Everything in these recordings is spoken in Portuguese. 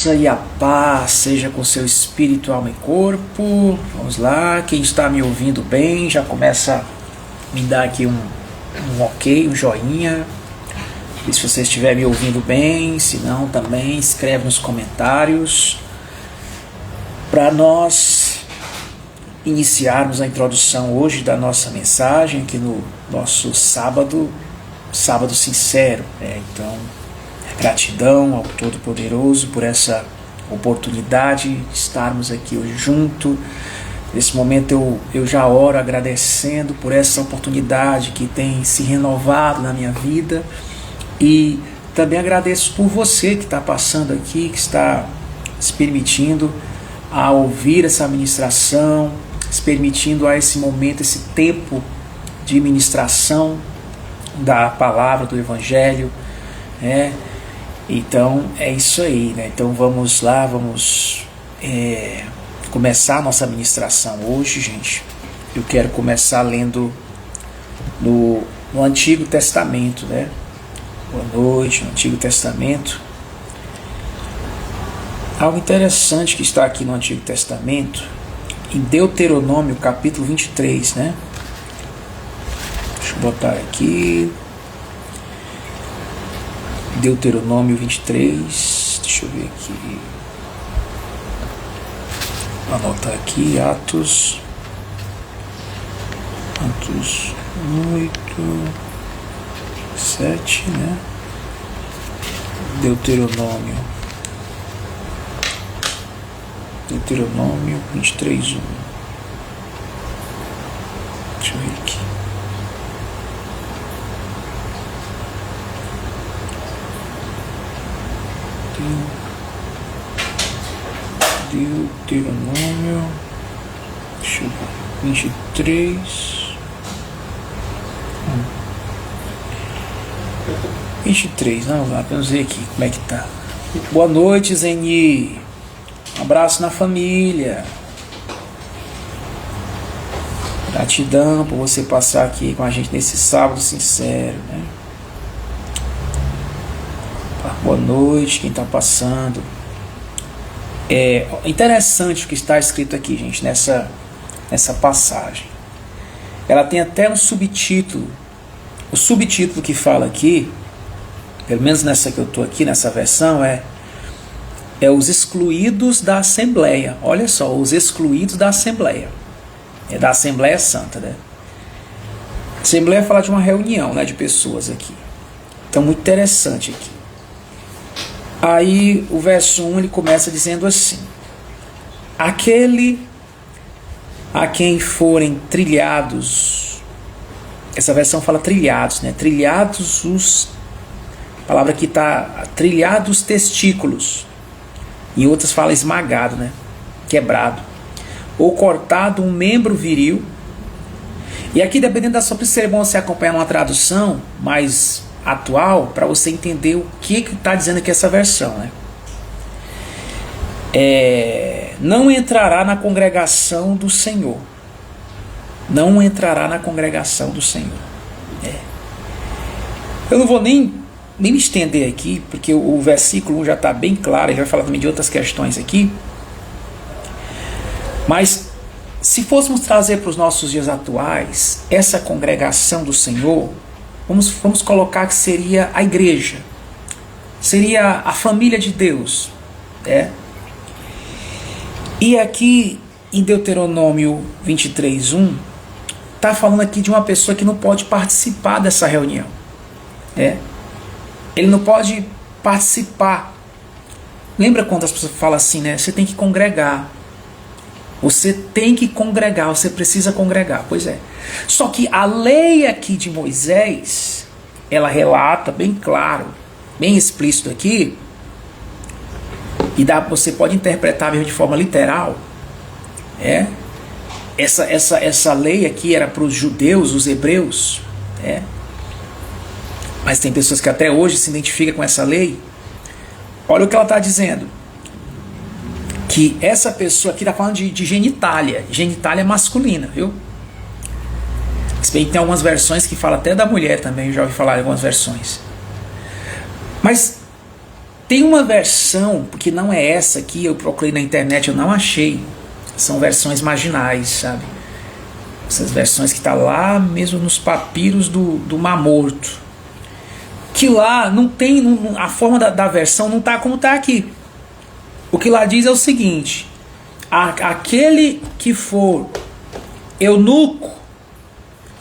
E a paz seja com seu espírito, alma e corpo. Vamos lá, quem está me ouvindo bem já começa a me dar aqui um ok, um joinha. E se você estiver me ouvindo bem, se não também escreve nos comentários para nós iniciarmos a introdução hoje da nossa mensagem aqui no nosso sábado sincero. Então, gratidão ao Todo-Poderoso por essa oportunidade de estarmos aqui hoje junto. Nesse momento eu já oro agradecendo por essa oportunidade que tem se renovado na minha vida, e também agradeço por você que está passando aqui, que está se permitindo a ouvir essa ministração, se permitindo a esse momento, esse tempo de ministração da palavra, do Evangelho, Então é isso aí, Então vamos lá, vamos começar a nossa ministração hoje, gente. Eu quero começar lendo no Antigo Testamento, Boa noite, no Antigo Testamento. Algo interessante que está aqui no Antigo Testamento, em Deuteronômio capítulo 23, Deixa eu botar aqui. Deuteronômio 23, deixa eu ver aqui, anotar aqui, Atos 8, 7, Deuteronômio 23, 1. Deixa eu ver aqui. Deuteronômio, deixa eu ver, 23, 23, vamos ver aqui como é que tá. Boa noite, Zeni, um abraço na família, gratidão por você passar aqui com a gente nesse sábado sincero, Boa noite, quem está passando. É interessante o que está escrito aqui, gente, nessa passagem. Ela tem até um subtítulo. O subtítulo que fala aqui, pelo menos nessa que eu estou aqui, nessa versão, é os excluídos da Assembleia. Olha só, os excluídos da Assembleia. É da Assembleia Santa, Assembleia fala de uma reunião, de pessoas aqui. Então, muito interessante aqui. Aí o verso 1 ele começa dizendo assim: aquele a quem forem trilhados, essa versão fala trilhados, trilhados a palavra que está trilhados testículos, em outras fala esmagado, quebrado, ou cortado um membro viril. E aqui, dependendo da sua percepção, é bom você acompanhar uma tradução mais atual, para você entender o que está dizendo aqui essa versão, não entrará na congregação do Senhor. Não entrará na congregação do Senhor. Eu não vou nem me estender aqui, porque o versículo 1 já está bem claro, ele vai falar também de outras questões aqui. Mas, se fôssemos trazer para os nossos dias atuais, essa congregação do Senhor, vamos colocar que seria a igreja, seria a família de Deus, E aqui em Deuteronômio 23, 1, está falando aqui de uma pessoa que não pode participar dessa reunião, Ele não pode participar. Lembra quando as pessoas falam assim, Você tem que congregar. Você tem que congregar, você precisa congregar. Pois é. Só que a lei aqui de Moisés, ela relata bem claro, bem explícito aqui, e você pode interpretar mesmo de forma literal. Essa lei aqui era para os judeus, os hebreus. Mas tem pessoas que até hoje se identificam com essa lei. Olha o que ela está dizendo. Que essa pessoa aqui está falando de genitália masculina, viu? Se bem que tem algumas versões que falam até da mulher também, eu já ouvi falar em algumas versões. Mas Tem uma versão, porque não é essa aqui, eu procurei na internet, eu não achei. São versões marginais, sabe? Essas versões que tá lá mesmo nos papiros do Mar Morto. Que lá não tem, a forma da versão não tá como tá aqui. O que lá diz é o seguinte: aquele que for eunuco,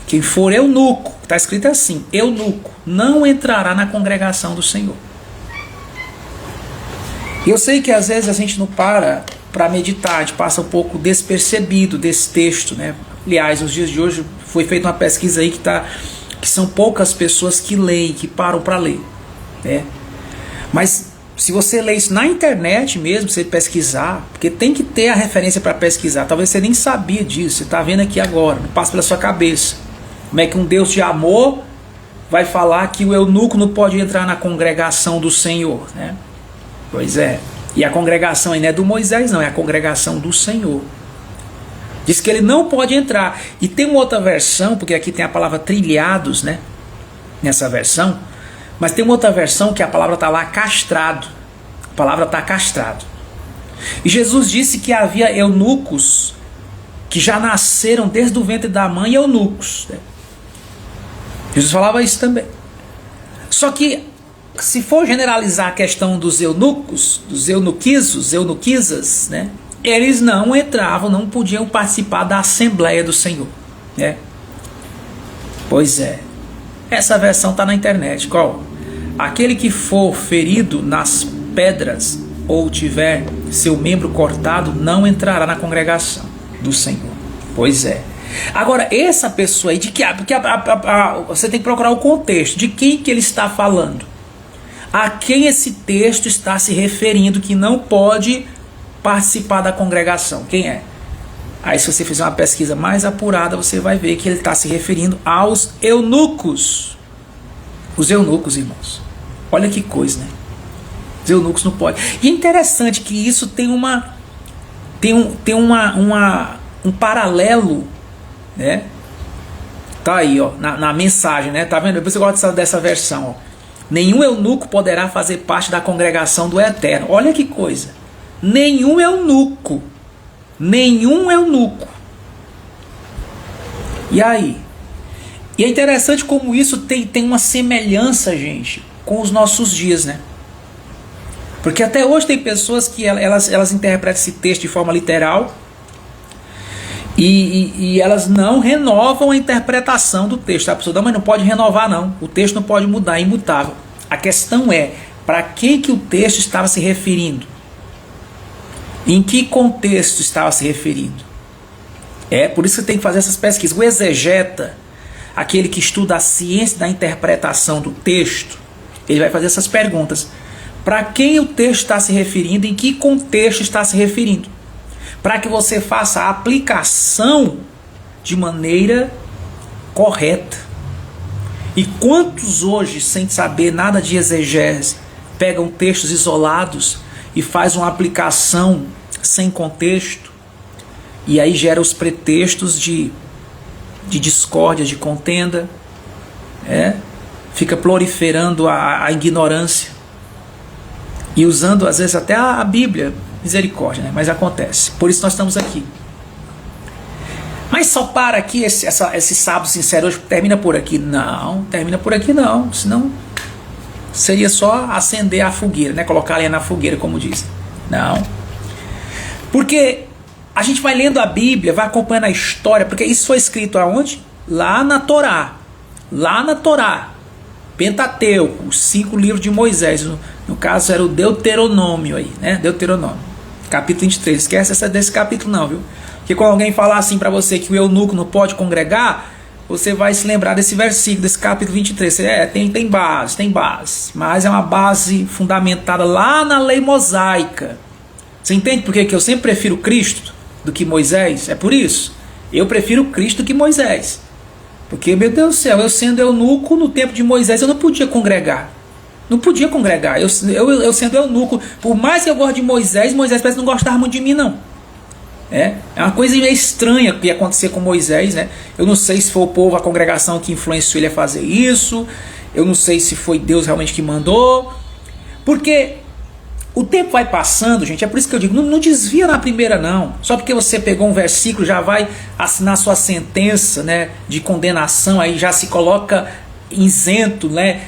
quem for eunuco, está escrito assim, eunuco, não entrará na congregação do Senhor. E eu sei que às vezes a gente não para meditar, a gente passa um pouco despercebido desse texto, né? Aliás, nos dias de hoje foi feita uma pesquisa aí que são poucas pessoas que leem, que param para ler, né? Mas se você lê isso na internet mesmo, você pesquisar, porque tem que ter a referência para pesquisar, talvez você nem sabia disso, você está vendo aqui agora, não passa pela sua cabeça. Como é que um Deus de amor vai falar que o eunuco não pode entrar na congregação do Senhor, né? Pois é. E a congregação aí não é do Moisés, não, é a congregação do Senhor. Diz que ele não pode entrar. E tem uma outra versão, porque aqui tem a palavra trilhados, né? Nessa versão. Mas tem uma outra versão que a palavra está lá castrado. A palavra está castrado. E Jesus disse que havia eunucos que já nasceram desde o ventre da mãe eunucos, né? Jesus falava isso também. Só que, se for generalizar a questão dos eunucos, dos eunuquisas, né? Eles não entravam, não podiam participar da Assembleia do Senhor, né? Pois é. Essa versão está na internet. Qual? Aquele que for ferido nas pedras ou tiver seu membro cortado não entrará na congregação do Senhor. Pois é. Agora, essa pessoa aí, de que porque você tem que procurar o contexto, de quem que ele está falando, a quem esse texto está se referindo que não pode participar da congregação, quem é? Aí se você fizer uma pesquisa mais apurada, você vai ver que ele está se referindo aos eunucos. Os eunucos, irmãos. Olha que coisa, né? Os eunucos não podem. E é interessante que isso tem um paralelo, né? Tá aí, ó, na mensagem, né? Tá vendo? Você gosta dessa versão, ó. Nenhum eunuco poderá fazer parte da congregação do Eterno. Olha que coisa. Nenhum eunuco. Nenhum eunuco. E aí? E é interessante como isso tem uma semelhança, gente, com os nossos dias, né? Porque até hoje tem pessoas que elas interpretam esse texto de forma literal e elas não renovam a interpretação do texto. A pessoa não, mas não pode renovar não. O texto não pode mudar, é imutável. A questão é, para que o texto estava se referindo? Em que contexto estava se referindo? É por isso que você tem que fazer essas pesquisas. O exegeta, aquele que estuda a ciência da interpretação do texto, ele vai fazer essas perguntas. Para quem o texto está se referindo? Em que contexto está se referindo? Para que você faça a aplicação de maneira correta. E quantos hoje, sem saber nada de exegese, pegam textos isolados e faz uma aplicação sem contexto, e aí gera os pretextos de discórdia, de contenda, fica proliferando a ignorância e usando às vezes até a Bíblia, misericórdia, né? Mas acontece, por isso nós estamos aqui. Mas só para aqui, esse sábado sincero hoje termina por aqui? Não, termina por aqui não, senão seria só acender a fogueira, né? Colocar a lenha na fogueira, como dizem. Não. Porque a gente vai lendo a Bíblia, vai acompanhando a história, porque isso foi escrito aonde? Lá na Torá. Lá na Torá. Pentateuco, os 5 livros de Moisés. No caso era o Deuteronômio aí, né? Deuteronômio. Capítulo 23. Esquece desse capítulo não, viu? Porque quando alguém falar assim para você que o eunuco não pode congregar, você vai se lembrar desse versículo, desse capítulo 23. Tem base. Mas é uma base fundamentada lá na lei mosaica. Você entende por que eu sempre prefiro Cristo do que Moisés? É por isso. Eu prefiro Cristo do que Moisés. Porque, meu Deus do céu, eu sendo eunuco no tempo de Moisés, eu não podia congregar. Não podia congregar. Eu sendo eunuco, por mais que eu goste de Moisés parece que não gostava muito de mim, não. É uma coisa meio estranha que ia acontecer com Moisés, né? Eu não sei se foi o povo, a congregação que influenciou ele a fazer isso. Eu não sei se foi Deus realmente que mandou. Porque o tempo vai passando, gente, é por isso que eu digo, não desvia na primeira não. Só porque você pegou um versículo, já vai assinar sua sentença, né, de condenação, aí já se coloca isento, né,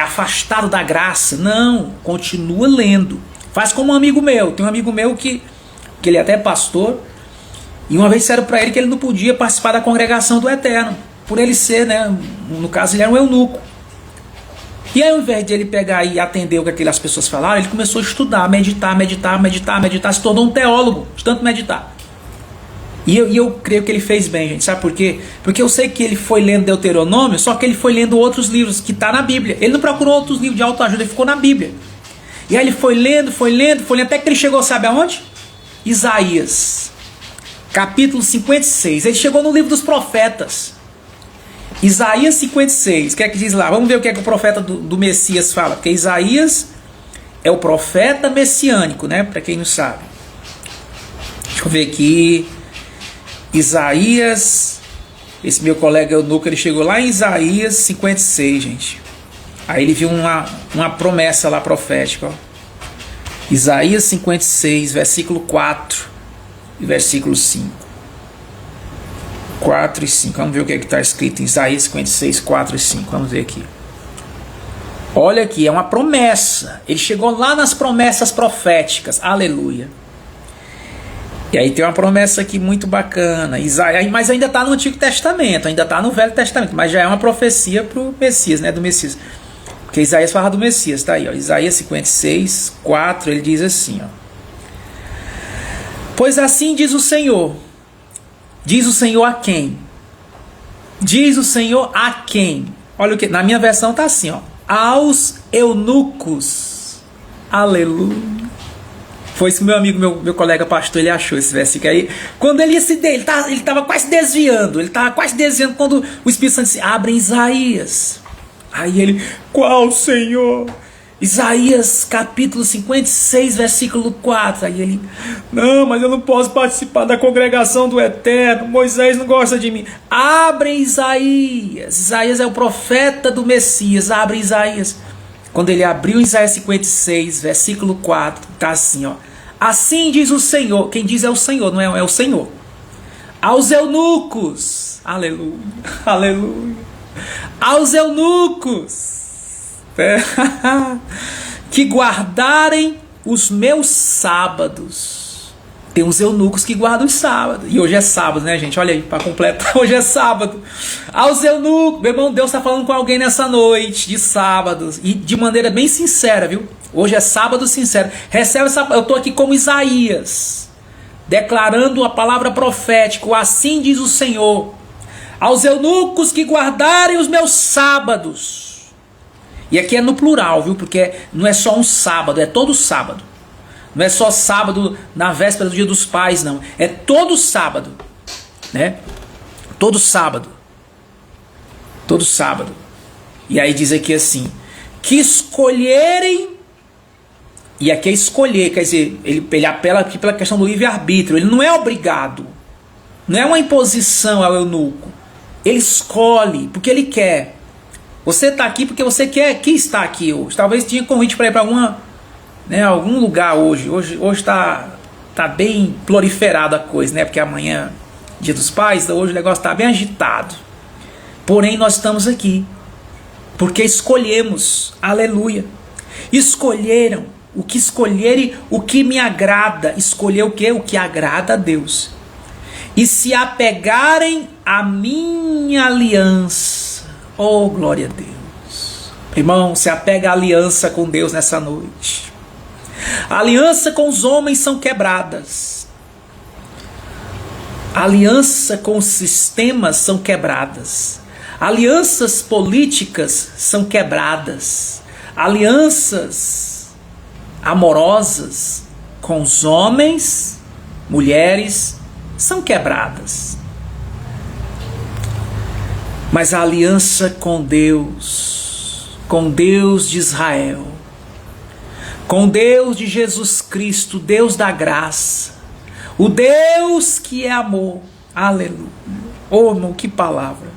afastado da graça. Não, continua lendo. Faz como um amigo meu, tem um amigo meu que ele é até pastor, e uma vez disseram para ele que ele não podia participar da congregação do Eterno, por ele ser, né, no caso ele era um eunuco. E aí, ao invés de ele pegar e atender o que aquelas pessoas falaram, ele começou a estudar, meditar, se tornou um teólogo, de tanto meditar. E eu creio que ele fez bem, gente, sabe por quê? Porque eu sei que ele foi lendo Deuteronômio, só que ele foi lendo outros livros que está na Bíblia. Ele não procurou outros livros de autoajuda, ele ficou na Bíblia. E aí ele foi lendo, até que ele chegou, sabe aonde? Isaías, capítulo 56. Ele chegou no livro dos profetas. Isaías 56, o que é que diz lá? Vamos ver o que é que o profeta do Messias fala, porque Isaías é o profeta messiânico, né? Para quem não sabe. Deixa eu ver aqui. Isaías, esse meu colega eunuco, ele chegou lá em Isaías 56, gente. Aí ele viu uma promessa lá profética, ó. Isaías 56, versículo 4 e versículo 5. 4 e 5, vamos ver o que está escrito em Isaías 56, 4 e 5, vamos ver aqui. Olha aqui, é uma promessa. Ele chegou lá nas promessas proféticas, aleluia. E aí tem uma promessa aqui muito bacana, Isaías, mas ainda está no Antigo Testamento, ainda está no Velho Testamento, mas já é uma profecia para o Messias, né, do Messias. Porque Isaías fala do Messias, está aí, ó, Isaías 56, 4, ele diz assim, ó. Pois assim diz o Senhor. Diz o Senhor a quem? Diz o Senhor a quem? Olha o que, na minha versão está assim, ó. Aos eunucos. Aleluia. Foi isso que meu amigo, meu colega pastor, ele achou esse versículo aí. Quando ele ia se ele estava quase desviando. Ele estava quase desviando quando o Espírito Santo disse, abre Isaías. Aí ele, qual Senhor? Isaías capítulo 56, versículo 4. Aí ele, não, mas eu não posso participar da congregação do Eterno. Moisés não gosta de mim. Abre Isaías. Isaías é o profeta do Messias. Abre Isaías. Quando ele abriu Isaías 56, versículo 4, está assim, ó. Assim diz o Senhor. Quem diz é o Senhor, não é o Senhor. Aos eunucos. Aleluia. Aleluia. Aos eunucos. Que guardarem os meus sábados. Tem uns eunucos que guardam os sábados. E hoje é sábado, né, gente? Olha aí, para completar, hoje é sábado. Aos eunucos, meu irmão, Deus está falando com alguém nessa noite de sábados. E de maneira bem sincera, viu? Hoje é sábado sincero. Recebe essa. Eu estou aqui como Isaías, declarando a palavra profética. Assim diz o Senhor. Aos eunucos que guardarem os meus sábados. E aqui é no plural, viu? Porque não é só um sábado, é todo sábado. Não é só sábado na véspera do Dia dos Pais, não. É todo sábado, né? Todo sábado. Todo sábado. E aí diz aqui assim, que escolherem, e aqui é escolher, quer dizer, ele apela aqui pela questão do livre-arbítrio. Ele não é obrigado. Não é uma imposição ao eunuco. Ele escolhe, porque ele quer. Você está aqui porque você quis estar aqui hoje. Talvez tinha convite para ir para algum lugar hoje. Hoje está bem proliferada a coisa, né? Porque amanhã, Dia dos Pais, hoje o negócio está bem agitado. Porém, nós estamos aqui porque escolhemos. Aleluia. Escolheram. O que escolherem, o que me agrada. Escolher o quê? O que agrada a Deus. E se apegarem à minha aliança. Oh, glória a Deus. Irmão, se apega à aliança com Deus nessa noite. A aliança com os homens são quebradas. A aliança com os sistemas são quebradas. Alianças políticas são quebradas. Alianças amorosas com os homens, mulheres, são quebradas. Mas a aliança com Deus de Israel, com Deus de Jesus Cristo, Deus da graça, o Deus que é amor, aleluia, oh irmão, que palavra,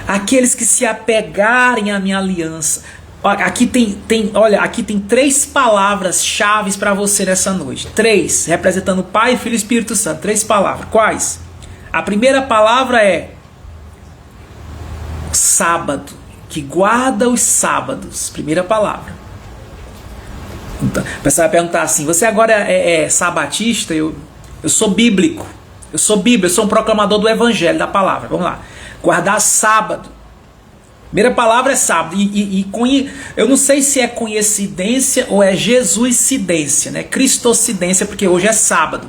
aqueles que se apegarem à minha aliança, Aqui tem 3 palavras-chave para você nessa noite. 3, representando Pai, Filho e Espírito Santo. 3 palavras. Quais? A primeira palavra é sábado, que guarda os sábados. Primeira palavra. Então, o pessoal vai perguntar assim: você agora é sabatista? Eu sou bíblico. Eu sou bíblico, eu sou um proclamador do evangelho, da palavra. Vamos lá. Guardar sábado. Primeira palavra é sábado. Eu não sei se é coincidência ou é jesuicidência, né? Cristocidência, porque hoje é sábado.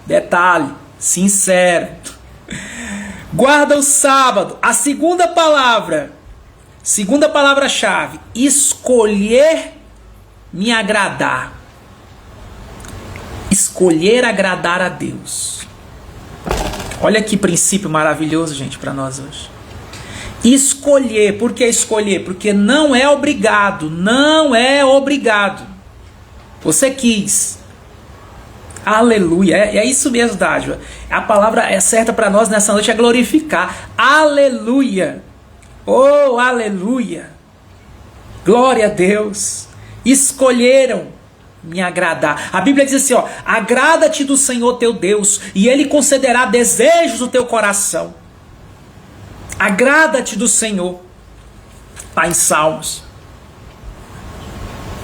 Detalhe, sincero. Guarda o sábado. A segunda palavra-chave, escolher me agradar. Escolher agradar a Deus. Olha que princípio maravilhoso, gente, para nós hoje. Escolher. Por que escolher? Porque não é obrigado. Não é obrigado. Você quis. Aleluia. É isso mesmo, Dádio. A palavra é certa para nós nessa noite é glorificar. Aleluia. Oh, aleluia. Glória a Deus. Escolheram me agradar. A Bíblia diz assim, ó: agrada-te do Senhor teu Deus, e Ele concederá desejos do teu coração. Agrada-te do Senhor. Está em Salmos.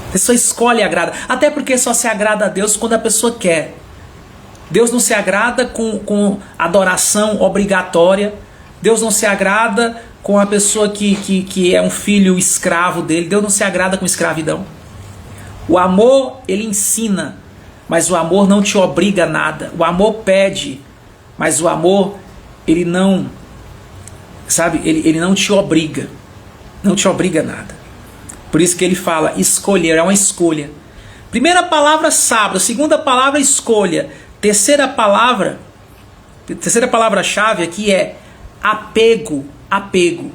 A pessoa escolhe e agrada. Até porque só se agrada a Deus quando a pessoa quer. Deus não se agrada com adoração obrigatória. Deus não se agrada com a pessoa que é um filho escravo dele. Deus não se agrada com escravidão. O amor, ele ensina, mas o amor não te obriga a nada. O amor pede, mas o amor, ele não... Sabe, ele não te obriga. Não te obriga a nada. Por isso que ele fala escolher, é uma escolha. Primeira palavra, sábado. Segunda palavra, escolha. Terceira palavra-chave aqui é apego. Apego.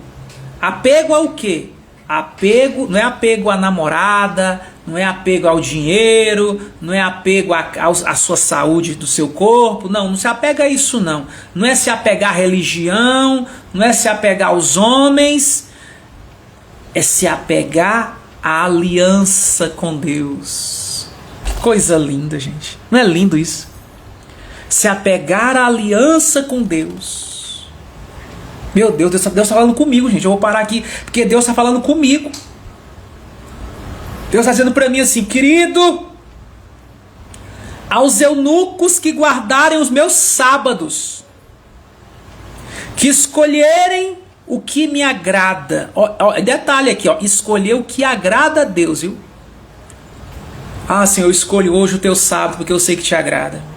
Apego ao quê? Apego, não é apego à namorada, não é apego ao dinheiro, não é apego à sua saúde do seu corpo, não se apega a isso não. Não é se apegar à religião, não é se apegar aos homens, é se apegar à aliança com Deus. Que coisa linda, gente. Não é lindo isso? Se apegar à aliança com Deus. Meu Deus, Deus está falando comigo, gente. Eu vou parar aqui, porque Deus está falando comigo. Deus está dizendo para mim assim: querido, aos eunucos que guardarem os meus sábados, que escolherem o que me agrada. Detalhe aqui, escolher o que agrada a Deus, viu? Ah, Senhor, eu escolho hoje o teu sábado porque eu sei que te agrada.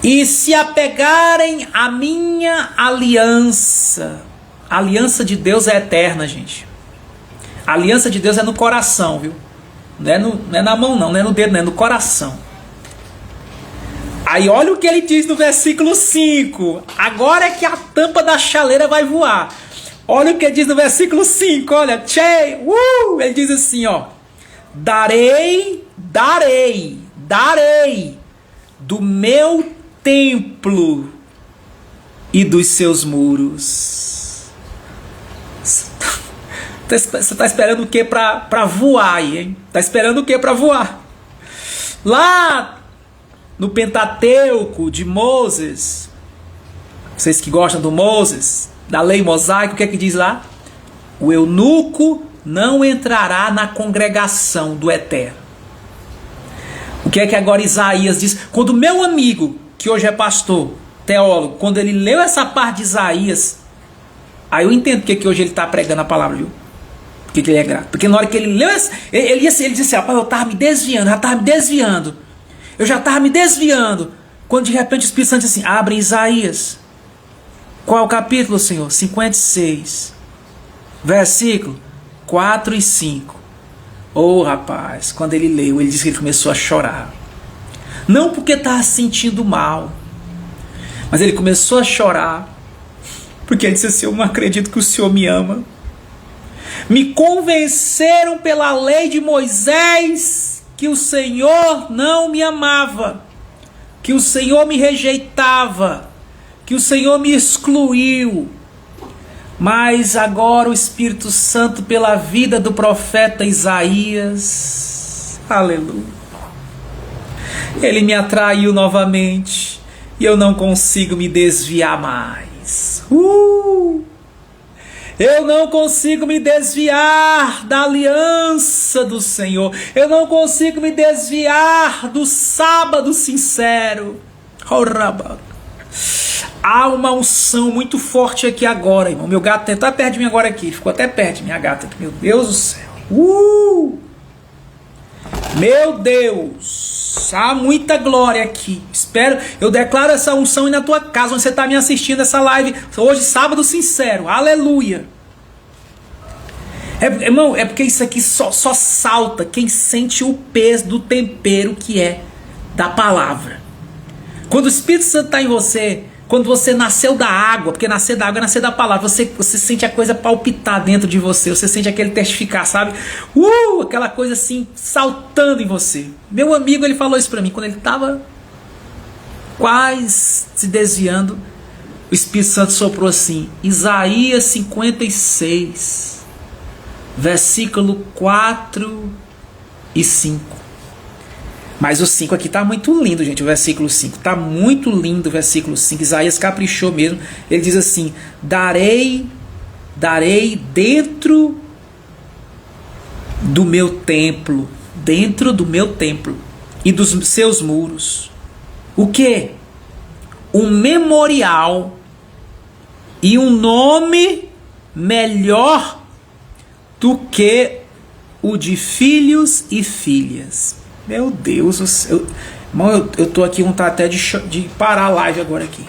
E se apegarem à minha aliança. A aliança de Deus é eterna, gente. A aliança de Deus é no coração, viu? Não é na mão não é no dedo, não é no coração. Aí olha o que ele diz no versículo 5. Agora é que a tampa da chaleira vai voar. Olha o que ele diz no versículo 5. Olha, ele diz assim, ó: darei do meu templo e dos seus muros. Você está esperando o que para voar aí, hein? Está esperando o que para voar? Lá no Pentateuco de Moses, vocês que gostam do Moses, da lei mosaica, o que é que diz lá? O eunuco não entrará na congregação do Eterno. O que é que agora Isaías diz? Quando o meu amigo, que hoje é pastor, teólogo, quando ele leu essa parte de Isaías, aí eu entendo porque que hoje ele está pregando a palavra, viu? Porque que ele é grato. Porque na hora que ele leu, ele disse assim: rapaz, eu estava me desviando, eu já estava me desviando. Quando de repente o Espírito Santo disse assim: abre Isaías. Qual é o capítulo, Senhor? 56. Versículo 4 e 5. Oh, rapaz, quando ele leu, ele disse que ele começou a chorar. Não porque estava se sentindo mal, mas ele começou a chorar porque ele disse assim: eu não acredito que o Senhor me ama. Me convenceram pela lei de Moisés que o Senhor não me amava, que o Senhor me rejeitava, que o Senhor me excluiu. Mas agora o Espírito Santo, pela vida do profeta Isaías, aleluia, ele me atraiu novamente e eu não consigo me desviar mais. Eu não consigo me desviar da aliança do Senhor. Eu não consigo me desviar do sábado sincero. Há uma unção muito forte aqui agora, irmão. Meu gato está perto de mim agora aqui. Ficou até perto de minha gata aqui. Meu Deus do céu. Meu Deus. Há muita glória aqui. Espero. Eu declaro essa unção aí na tua casa, onde você está me assistindo essa live. Hoje, sábado sincero. Aleluia. Irmão, é porque isso aqui só salta quem sente o peso do tempero que é da palavra. Quando o Espírito Santo está em você, quando você nasceu da água, porque nascer da água é nascer da palavra, você sente a coisa palpitar dentro de você, você sente aquele testificar, sabe? Aquela coisa assim, saltando em você. Meu amigo, ele falou isso para mim, quando ele estava quase se desviando, o Espírito Santo soprou assim, Isaías 56, versículo 4 e 5. Mas o 5 aqui está muito lindo, gente. O versículo 5 está muito lindo. O versículo 5, Isaías caprichou mesmo. Ele diz assim: darei dentro do meu templo, e dos seus muros, o que? Um memorial e um nome melhor do que o de filhos e filhas. Meu Deus do céu. Irmão, eu tô aqui com vontade até de parar a live agora aqui.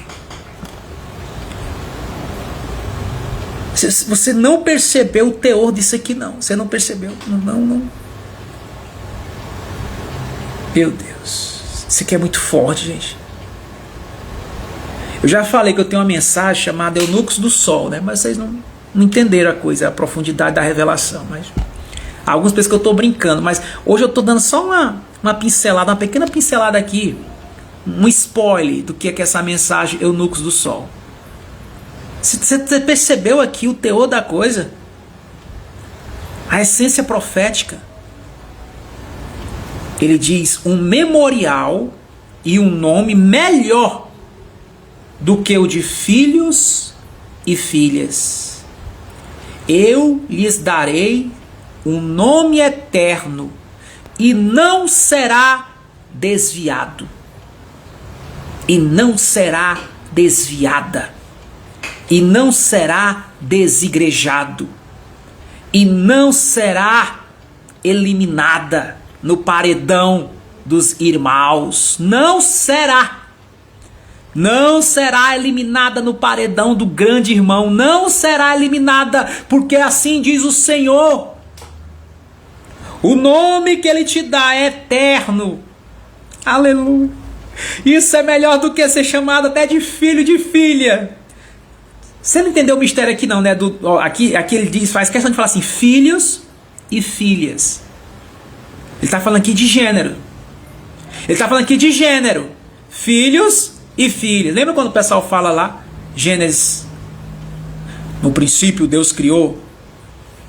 Você não percebeu o teor disso aqui, não. Você não percebeu. Não. Meu Deus. Isso aqui é muito forte, gente. Eu já falei que eu tenho uma mensagem chamada Eunucos do Sol, né? Mas vocês não entenderam a coisa, a profundidade da revelação. Mas alguns pensam que eu estou brincando, mas hoje eu estou dando só uma pincelada, uma pequena pincelada aqui, um spoiler do que é essa mensagem Eunucos do Sol. Você percebeu aqui o teor da coisa? A essência profética. Ele diz um memorial e um nome melhor do que o de filhos e filhas. Eu lhes darei um nome eterno e não será desviado. E não será desviada. E não será desigrejado. E não será eliminada no paredão dos irmãos. Não será. Não será eliminada no paredão do grande irmão. Não será eliminada, porque assim diz o Senhor. O nome que Ele te dá é eterno. Aleluia. Isso é melhor do que ser chamado até de filho, de filha. Você não entendeu o mistério aqui não, né? Aqui ele diz, faz questão de falar assim, filhos e filhas. Ele está falando aqui de gênero. Ele está falando aqui de gênero. Filhos e filhas. Lembra quando o pessoal fala lá, Gênesis, no princípio Deus criou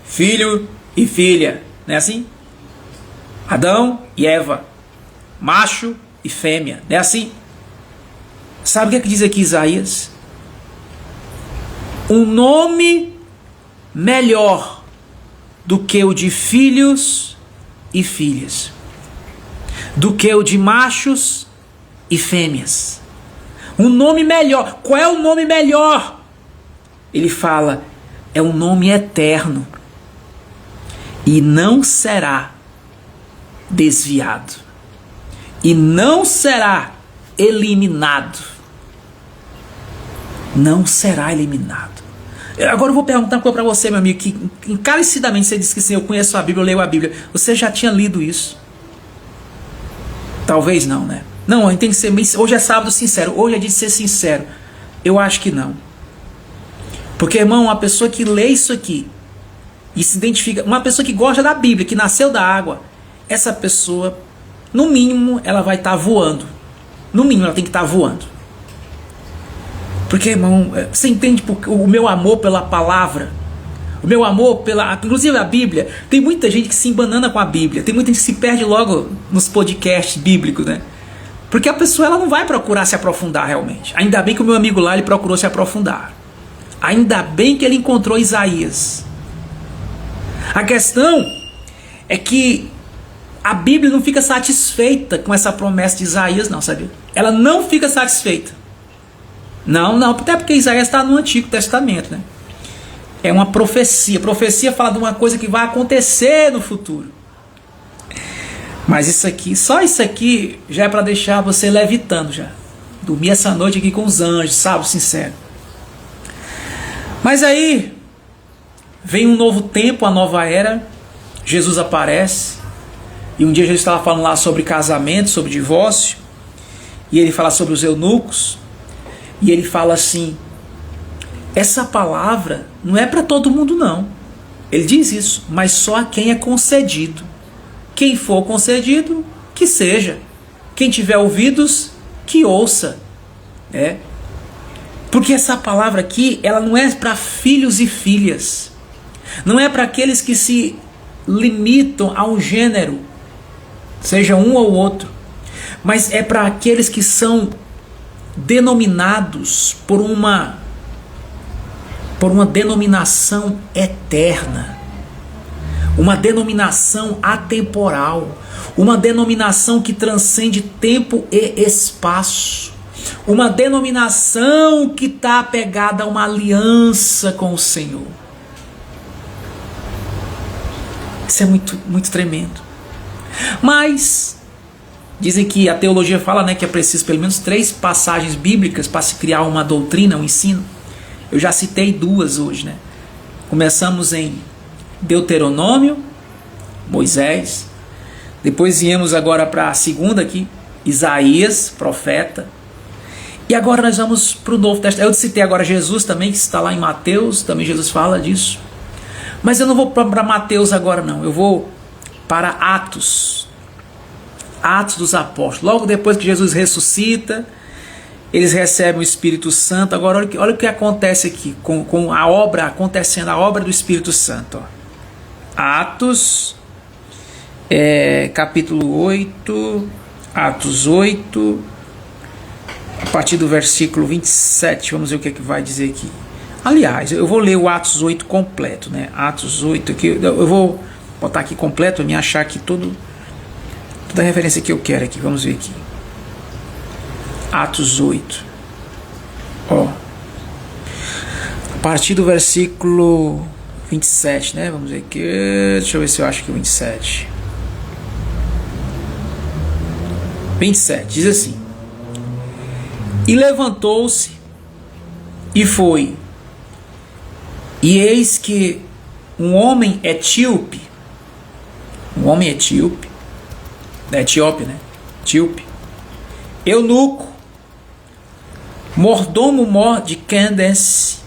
filho e filha. Não é assim? Adão e Eva. Macho e fêmea. Não é assim? Sabe o que é que diz aqui Isaías? Um nome melhor do que o de filhos e filhas, do que o de machos e fêmeas. Um nome melhor. Qual é o nome melhor? Ele fala, é um nome eterno e não será desviado e não será eliminado. Não será eliminado. Agora eu vou perguntar uma coisa para você, meu amigo, que encarecidamente você disse que sim, eu conheço a Bíblia, eu leio a Bíblia. Você já tinha lido isso? Talvez não, né? Não, a gente tem que ser bem, hoje é sábado sincero, hoje é dia de ser sincero. Eu acho que não. Porque, irmão, uma pessoa que lê isso aqui e se identifica, uma pessoa que gosta da Bíblia, que nasceu da água, essa pessoa, no mínimo, ela vai estar voando. No mínimo, ela tem que estar voando. Porque, irmão, você entende o meu amor pela palavra? O meu amor pela... Inclusive a Bíblia. Tem muita gente que se embanana com a Bíblia. Tem muita gente que se perde logo nos podcasts bíblicos, né? Porque a pessoa ela não vai procurar se aprofundar realmente. Ainda bem que o meu amigo lá ele procurou se aprofundar. Ainda bem que ele encontrou Isaías. A questão é que a Bíblia não fica satisfeita com essa promessa de Isaías, não, sabia? Ela não fica satisfeita. Não, até porque Isaías está no Antigo Testamento, né? É uma profecia. Profecia fala de uma coisa que vai acontecer no futuro. Mas isso aqui, só isso aqui, já é para deixar você levitando já. Dormir essa noite aqui com os anjos, sabe, sincero. Mas aí, vem um novo tempo, a nova era. Jesus aparece. E um dia Jesus estava falando lá sobre casamento, sobre divórcio. E ele fala sobre os eunucos. E ele fala assim: essa palavra não é para todo mundo não. Ele diz isso, mas só a quem é concedido. Quem for concedido, que seja. Quem tiver ouvidos, que ouça. Porque essa palavra aqui, ela não é para filhos e filhas. Não é para aqueles que se limitam a um gênero, seja um ou outro. Mas é para aqueles que são denominados por uma denominação eterna, uma denominação atemporal, uma denominação que transcende tempo e espaço, uma denominação que está apegada a uma aliança com o Senhor. Isso é muito, muito tremendo. Mas dizem que a teologia fala, né, que é preciso pelo menos 3 passagens bíblicas para se criar uma doutrina, um ensino. Eu já citei 2 hoje, né? Começamos em Deuteronômio, Moisés. Depois viemos agora para a segunda aqui, Isaías, profeta. E agora nós vamos para o Novo Testamento. Eu citei agora Jesus também, que está lá em Mateus, também Jesus fala disso. Mas eu não vou para Mateus agora não, eu vou para Atos. Atos dos Apóstolos. Logo depois que Jesus ressuscita, eles recebem o Espírito Santo. Agora olha o que acontece aqui com a obra acontecendo, a obra do Espírito Santo. Ó. Atos, capítulo 8, Atos 8, a partir do versículo 27, vamos ver o que é que vai dizer aqui. Aliás, eu vou ler o Atos 8 completo, né? Atos 8 aqui, eu vou botar aqui completo para me achar aqui toda a referência que eu quero aqui. Vamos ver aqui. Atos 8. Ó. A partir do versículo 27, né? Vamos ver aqui. Deixa eu ver se eu acho que é o 27. 27, diz assim: e levantou-se e foi. E eis que um homem etíope, Etíope, né? Etíope, eunuco, mordomo de Candace,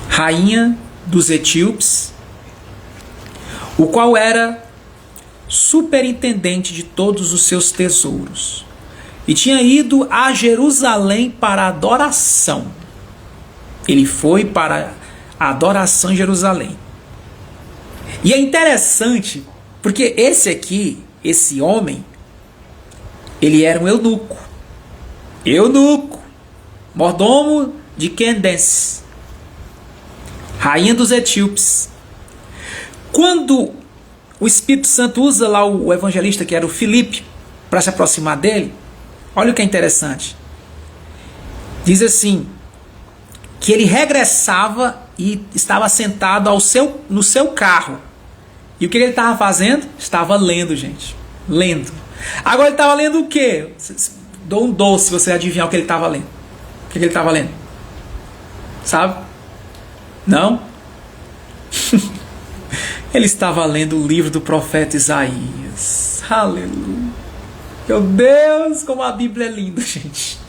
rainha dos etíopes, o qual era superintendente de todos os seus tesouros, e tinha ido a Jerusalém para adoração. Ele foi para a adoração em Jerusalém. E é interessante, porque esse homem, ele era um eunuco, mordomo de Candace, rainha dos etíopes. Quando o Espírito Santo usa lá o evangelista, que era o Filipe, para se aproximar dele, olha o que é interessante. Diz assim, que ele regressava e estava sentado no seu carro. E o que ele estava fazendo? Estava lendo, gente. Lendo. Agora ele estava lendo o quê? Dou um doce se você adivinhar o que ele estava lendo. O que ele estava lendo? Sabe? Não? Ele estava lendo o livro do profeta Isaías. Aleluia. Meu Deus, como a Bíblia é linda, gente.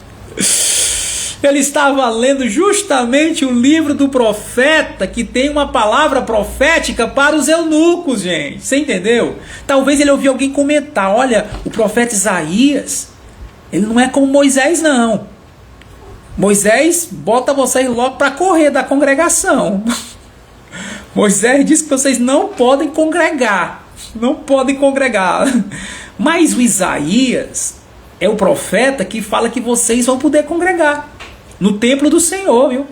Ele estava lendo justamente o livro do profeta, que tem uma palavra profética para os eunucos, gente. Você entendeu? Talvez ele ouviu alguém comentar: olha, o profeta Isaías, ele não é como Moisés, não. Moisés bota vocês logo para correr da congregação. Moisés diz que vocês não podem congregar. Não podem congregar. Mas o Isaías é o profeta que fala que vocês vão poder congregar no templo do Senhor, viu?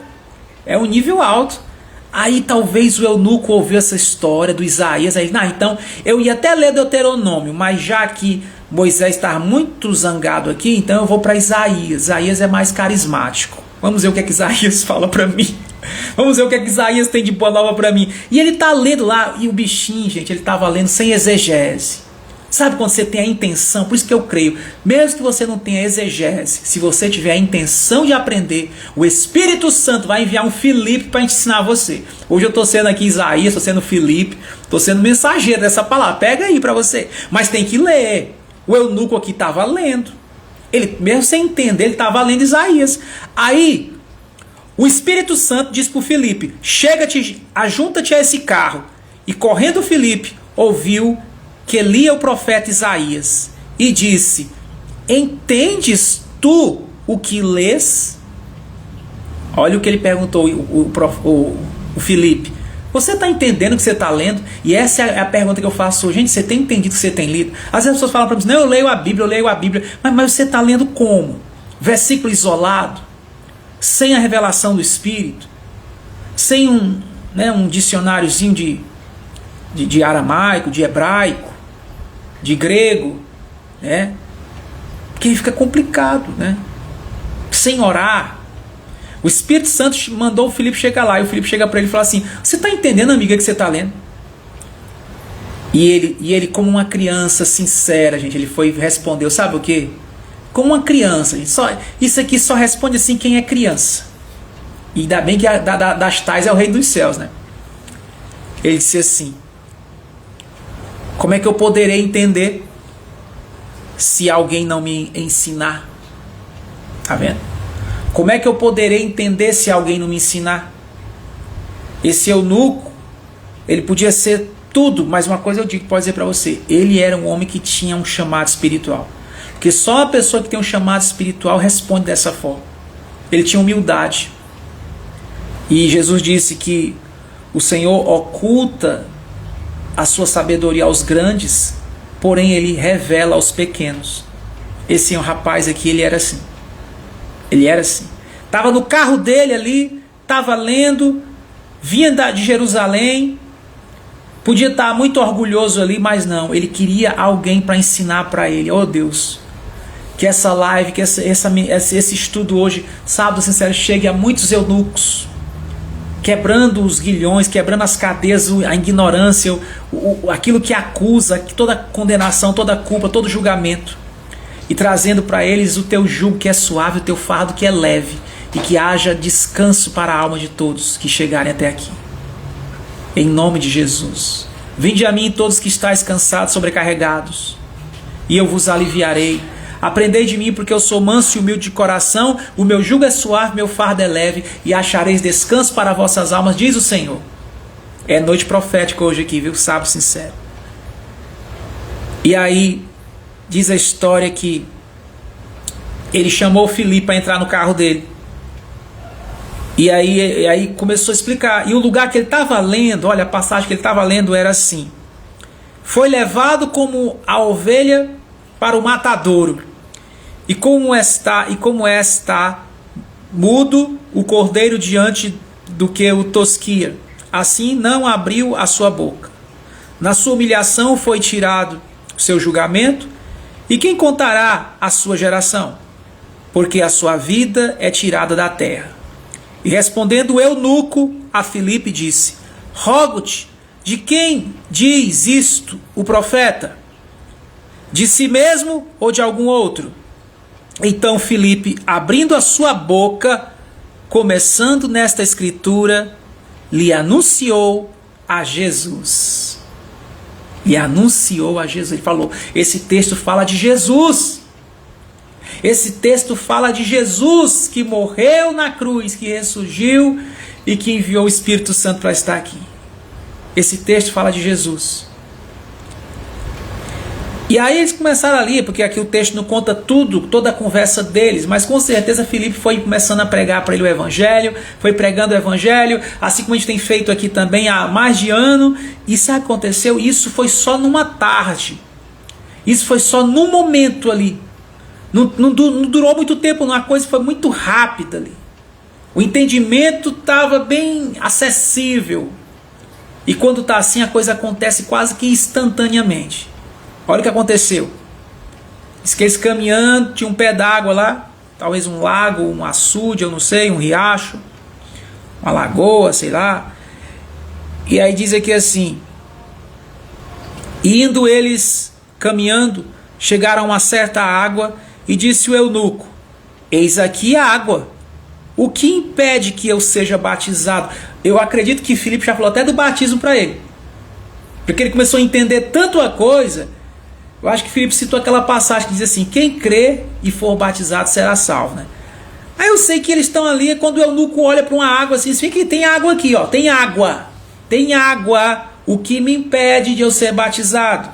É um nível alto. Aí talvez o eunuco ouviu essa história do Isaías. Aí, então eu ia até ler Deuteronômio, mas já que Moisés está muito zangado aqui, então eu vou para Isaías. Isaías é mais carismático. Vamos ver o que é que Isaías fala para mim. Vamos ver o que é que Isaías tem de boa nova para mim. E ele está lendo lá, e o bichinho, gente, ele estava lendo sem exegese. Sabe quando você tem a intenção? Por isso que eu creio, mesmo que você não tenha exegese, se você tiver a intenção de aprender, o Espírito Santo vai enviar um Filipe para ensinar você. Hoje eu estou sendo aqui Isaías, estou sendo Filipe, estou sendo mensageiro dessa palavra. Pega aí para você. Mas tem que ler. O eunuco aqui estava lendo. Ele, mesmo sem entender, ele estava lendo Isaías. Aí, o Espírito Santo diz para o Filipe: chega-te, ajunta-te a esse carro. E correndo Filipe, ouviu que lia o profeta Isaías e disse: entendes tu o que lês? Olha o que ele perguntou, o Filipe. Você está entendendo o que você está lendo? E essa é a pergunta que eu faço hoje. Gente, você tem entendido o que você tem lido? Às vezes as pessoas falam para mim: não, eu leio a Bíblia. Mas você está lendo como? Versículo isolado? Sem a revelação do Espírito? Sem um dicionáriozinho de aramaico, de hebraico, de grego, né? Porque fica complicado, né? Sem orar. O Espírito Santo mandou o Filipe chegar lá, e o Filipe chega para ele e fala assim: você está entendendo, amiga, que você está lendo? E ele, como uma criança sincera, gente, ele foi e respondeu, sabe o quê? Como uma criança, gente, isso aqui só responde assim quem é criança. E ainda bem que das tais é o reino dos céus, né? Ele disse assim: como é que eu poderei entender se alguém não me ensinar? Tá vendo? Como é que eu poderei entender se alguém não me ensinar? Esse eunuco, ele podia ser tudo, mas uma coisa eu digo, pode dizer para você: ele era um homem que tinha um chamado espiritual. Porque só a pessoa que tem um chamado espiritual responde dessa forma. Ele tinha humildade. E Jesus disse que o Senhor oculta a sua sabedoria aos grandes, porém ele revela aos pequenos. Esse rapaz aqui, ele era assim. Ele era assim. Estava no carro dele ali, estava lendo, vinha de Jerusalém, podia estar muito orgulhoso ali, mas não. Ele queria alguém para ensinar para ele. Oh Deus, que essa live, que esse estudo hoje, sábado sincero, chegue a muitos eunucos, quebrando os guilhões, quebrando as cadeias, a ignorância, aquilo que acusa, toda condenação, toda culpa, todo julgamento, e trazendo para eles o teu jugo que é suave, o teu fardo que é leve, e que haja descanso para a alma de todos que chegarem até aqui. Em nome de Jesus. Vinde a mim todos que estáis cansados, sobrecarregados, e eu vos aliviarei. Aprendei de mim, porque eu sou manso e humilde de coração, o meu jugo é suave, meu fardo é leve, e achareis descanso para vossas almas, diz o Senhor. É noite profética hoje aqui, viu? Sábado sincero. E aí, diz a história que ele chamou o Filipe para entrar no carro dele. E aí começou a explicar. E o lugar que ele estava lendo, olha, a passagem que ele estava lendo era assim: foi levado como a ovelha para o matadouro, e como está mudo o cordeiro diante do que o tosquia, assim não abriu a sua boca. Na sua humilhação foi tirado o seu julgamento, e quem contará a sua geração? Porque a sua vida é tirada da terra. E respondendo o eunuco a Filipe disse: rogo-te, de quem diz isto o profeta? De si mesmo ou de algum outro? Então Filipe, abrindo a sua boca, começando nesta escritura, lhe anunciou a Jesus. Lhe anunciou a Jesus. Ele falou, esse texto fala de Jesus. Esse texto fala de Jesus, que morreu na cruz, que ressurgiu e que enviou o Espírito Santo para estar aqui. Esse texto fala de Jesus. E aí eles começaram ali, porque aqui o texto não conta tudo, toda a conversa deles, mas com certeza Filipe foi começando a pregar para ele o evangelho, foi pregando o evangelho, assim como a gente tem feito aqui também há mais de ano. E sabe o que aconteceu? Isso foi só numa tarde, isso foi só num momento ali, não durou muito tempo, uma coisa foi muito rápida ali. O entendimento estava bem acessível, e quando está assim a coisa acontece quase que instantaneamente. Olha o que aconteceu. Diz que eles caminhando, tinha um pé d'água lá, talvez um lago, um açude, eu não sei, um riacho, uma lagoa, sei lá. E aí diz aqui assim: indo eles caminhando, chegaram a uma certa água, e disse o eunuco: eis aqui a água, o que impede que eu seja batizado? Eu acredito que Filipe já falou até do batismo para ele, porque ele começou a entender tanto a coisa. Eu acho que Filipe citou aquela passagem que diz assim: quem crê e for batizado será salvo, né? Aí eu sei que eles estão ali, quando o eunuco olha para uma água assim, que tem água aqui, ó, tem água, o que me impede de eu ser batizado?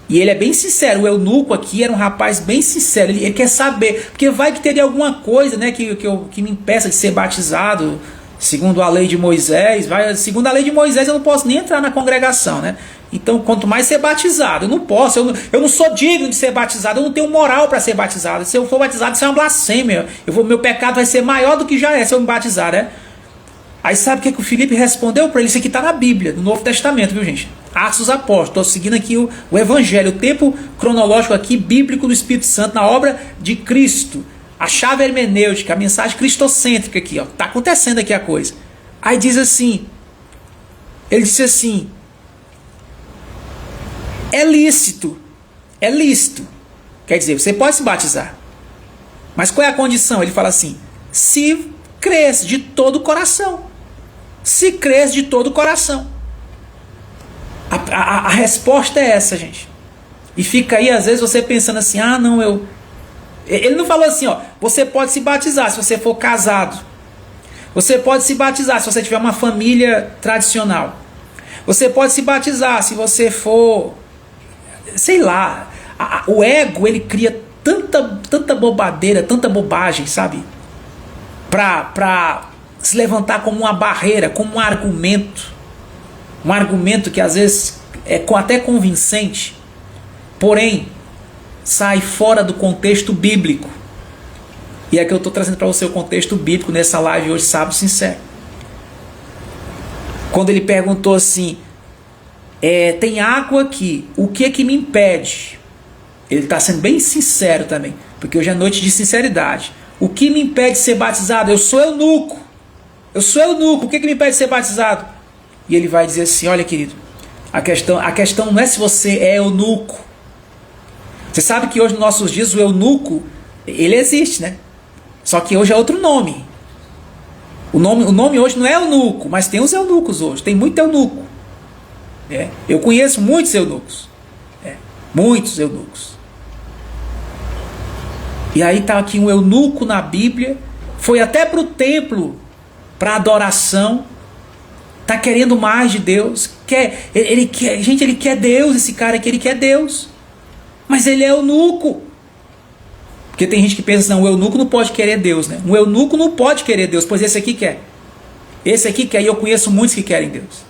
E ele é bem sincero, o eunuco aqui era um rapaz bem sincero, ele quer saber, porque vai que teria alguma coisa, né, que me impeça de ser batizado, segundo a lei de Moisés. Segundo a lei de Moisés eu não posso nem entrar na congregação, né? Então, quanto mais ser batizado, eu não posso, eu não sou digno de ser batizado, eu não tenho moral para ser batizado. Se eu for batizado, isso é uma blasfêmia. Meu pecado vai ser maior do que já é se eu me batizar, né? Aí sabe o que o Filipe respondeu para ele? Isso aqui está na Bíblia, no Novo Testamento, viu, gente? Atos dos Apóstolos. Estou seguindo aqui o Evangelho, o tempo cronológico aqui, bíblico do Espírito Santo, na obra de Cristo. A chave hermenêutica, a mensagem cristocêntrica aqui, ó. Está acontecendo aqui a coisa. Aí diz assim, ele disse assim: é lícito, quer dizer, você pode se batizar, mas qual é a condição? Ele fala assim: se crês de todo o coração, se crês de todo o coração. A resposta é essa, gente. E fica aí às vezes você pensando assim: ah não, ele não falou assim, ó, você pode se batizar se você for casado, você pode se batizar se você tiver uma família tradicional, você pode se batizar se você for, sei lá. O ego, ele cria tanta bobadeira, tanta bobagem, sabe? Pra se levantar como uma barreira, como um argumento que às vezes é até convincente, porém sai fora do contexto bíblico. E é que eu estou trazendo para você o contexto bíblico nessa live hoje, sábado sincero. Quando ele perguntou assim: tem água aqui, o que me impede? Ele está sendo bem sincero também, porque hoje é noite de sinceridade. O que me impede de ser batizado? Eu sou eunuco, o que me impede de ser batizado? E ele vai dizer assim: olha, querido, a questão não é se você é eunuco. Você sabe que hoje nos nossos dias o eunuco, ele existe, né? Só que hoje é outro nome. O nome hoje não é eunuco, mas tem os eunucos hoje, tem muito eunuco. Eu conheço muitos eunucos. Muitos eunucos. E aí está aqui um eunuco na Bíblia, foi até para o templo, para adoração, está querendo mais de Deus, ele quer Deus, esse cara aqui, ele quer Deus, mas ele é eunuco. Porque tem gente que pensa: não, o eunuco não pode querer Deus, né? Um eunuco não pode querer Deus, pois esse aqui quer. Esse aqui quer, e eu conheço muitos que querem Deus.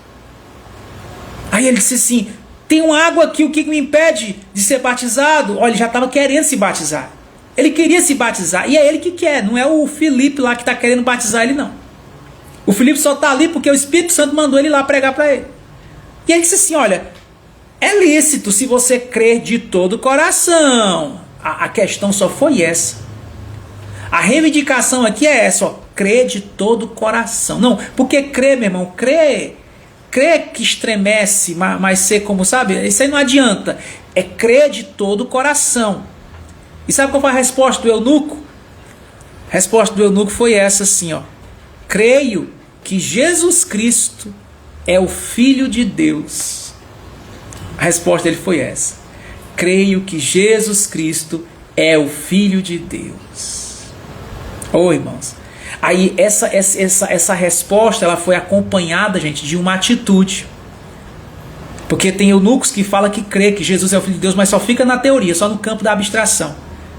Aí ele disse assim: tem uma água aqui, o que me impede de ser batizado? Olha, ele já estava querendo se batizar. Ele queria se batizar, e é ele que quer, não é o Filipe lá que está querendo batizar ele, não. O Filipe só está ali porque o Espírito Santo mandou ele lá pregar para ele. E ele disse assim: olha, é lícito se você crer de todo o coração. A questão só foi essa. A reivindicação aqui é essa, ó, crer de todo o coração. Não, porque crer, meu irmão, crer que estremece, mas ser como, sabe, isso aí não adianta. É crer de todo o coração. E sabe qual foi a resposta do eunuco? A resposta do eunuco foi essa assim, ó: creio que Jesus Cristo é o Filho de Deus. A resposta dele foi essa: creio que Jesus Cristo é o Filho de Deus. Irmãos, aí essa resposta, ela foi acompanhada, gente, de uma atitude. Porque tem eunucos que falam que crê que Jesus é o Filho de Deus, mas só fica na teoria, só no campo da abstração.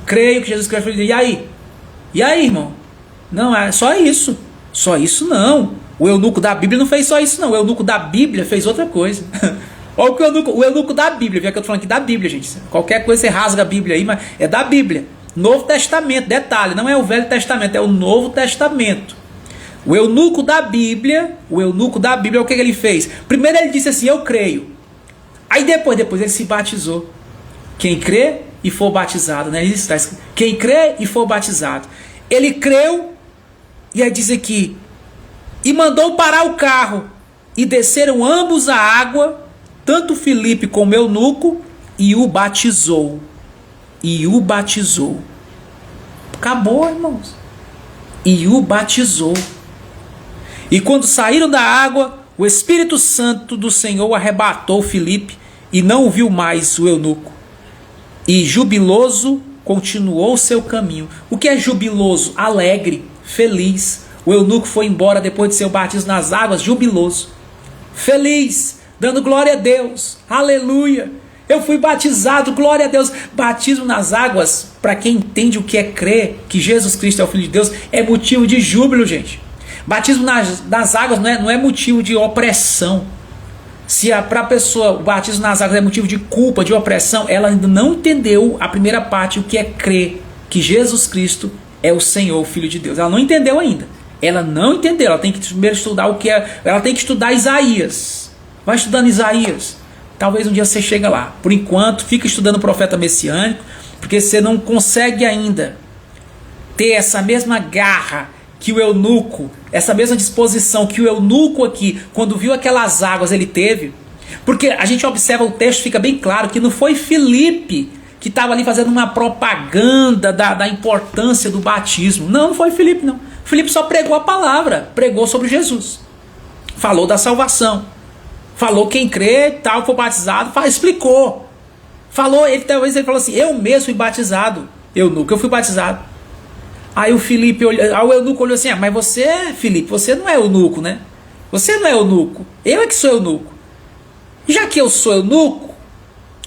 Creio que Jesus Cristo é o Filho de Deus. E aí? E aí, irmão? Não, é só isso. Só isso não. O eunuco da Bíblia não fez só isso não. O eunuco da Bíblia fez outra coisa. Olha o eunuco da Bíblia. Vê que eu estou falando aqui da Bíblia, gente. Qualquer coisa você rasga a Bíblia aí, mas é da Bíblia. Novo Testamento, detalhe, não é o Velho Testamento, é o Novo Testamento. O eunuco da Bíblia, o que ele fez? Primeiro ele disse assim, eu creio. Aí depois ele se batizou. Quem crê e for batizado, né? Isso, quem crê e for batizado. Ele creu, e aí diz aqui, e mandou parar o carro, e desceram ambos a água, tanto Filipe como o eunuco, e o batizou. Acabou, irmãos. E o batizou. E quando saíram da água, o Espírito Santo do Senhor arrebatou Filipe, e não o viu mais o eunuco. E jubiloso continuou seu caminho. O que é jubiloso? Alegre, feliz. O eunuco foi embora depois de seu batismo nas águas, jubiloso, feliz, dando glória a Deus, aleluia. Eu fui batizado, glória a Deus. Batismo nas águas, para quem entende o que é crer que Jesus Cristo é o Filho de Deus, é motivo de júbilo, gente. Batismo nas águas não é motivo de opressão. Se para a pessoa o batismo nas águas é motivo de culpa, de opressão, ela ainda não entendeu a primeira parte, o que é crer que Jesus Cristo é o Senhor, o Filho de Deus. Ela não entendeu ainda. Ela não entendeu. Ela tem que primeiro estudar o que é. Ela tem que estudar Isaías. Vai estudando Isaías. Talvez um dia você chegue lá. Por enquanto, fica estudando o profeta messiânico, porque você não consegue ainda ter essa mesma garra que o eunuco, essa mesma disposição que o eunuco aqui, quando viu aquelas águas, ele teve. Porque a gente observa o texto, fica bem claro que não foi Filipe que estava ali fazendo uma propaganda da importância do batismo. Não foi Filipe, não. Filipe só pregou a palavra, pregou sobre Jesus. Falou da salvação. Falou quem crê e tal, for batizado, explicou. Falou, talvez ele falou assim, eu mesmo fui batizado. Eu fui batizado. Aí o Filipe olhou, aí o eunuco olhou assim, mas você, Filipe, você não é eunuco, né? Você não é eunuco. Eu é que sou eunuco. Já que eu sou eunuco,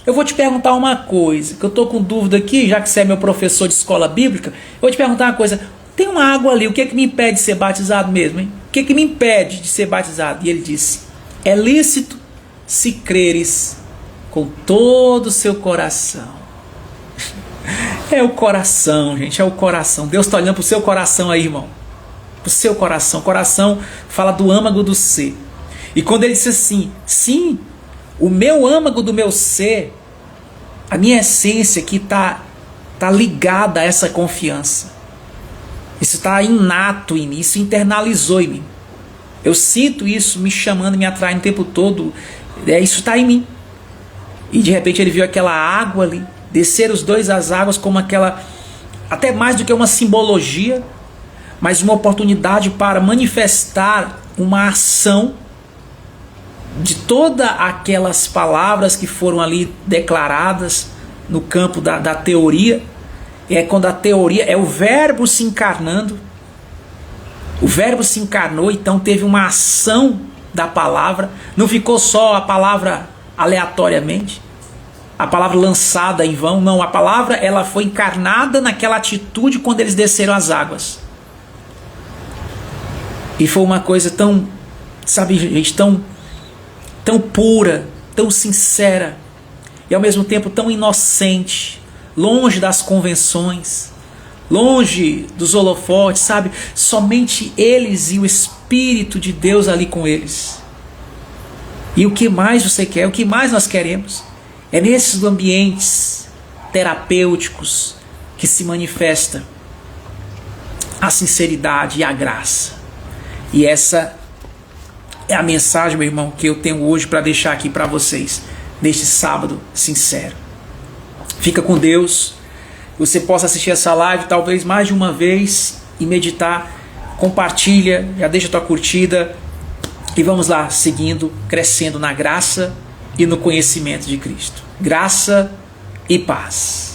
eu vou te perguntar uma coisa, que eu estou com dúvida aqui, já que você é meu professor de escola bíblica, eu vou te perguntar uma coisa. Tem uma água ali, o que é que me impede de ser batizado mesmo, hein? O que é que me impede de ser batizado? E ele disse, é lícito se creres com todo o seu coração. É o coração, gente, é o coração. Deus está olhando para o seu coração aí, irmão. Para o seu coração. O coração fala do âmago do ser. E quando ele disse assim, sim, o meu âmago do meu ser, a minha essência aqui está ligada a essa confiança. Isso está inato em mim, isso internalizou em mim. Eu sinto isso me chamando, me atraindo o tempo todo. Isso está em mim. E de repente ele viu aquela água ali, descer os dois às águas como aquela, até mais do que uma simbologia, mas uma oportunidade para manifestar uma ação de todas aquelas palavras que foram ali declaradas no campo da teoria. É quando a teoria é o verbo se encarnando. O verbo se encarnou, então teve uma ação da palavra. Não ficou só a palavra aleatoriamente, a palavra lançada em vão. Não, a palavra ela foi encarnada naquela atitude quando eles desceram as águas. E foi uma coisa tão, sabe, gente, tão pura, tão sincera e ao mesmo tempo tão inocente, longe das convenções, longe dos holofotes, sabe? Somente eles e o Espírito de Deus ali com eles. E o que mais você quer? O que mais nós queremos? É nesses ambientes terapêuticos que se manifesta a sinceridade e a graça. E essa é a mensagem, meu irmão, que eu tenho hoje para deixar aqui para vocês, neste sábado sincero. Fica com Deus. Você possa assistir essa live talvez mais de uma vez e meditar. Compartilha, já deixa a tua curtida e vamos lá, seguindo, crescendo na graça e no conhecimento de Cristo. Graça e paz.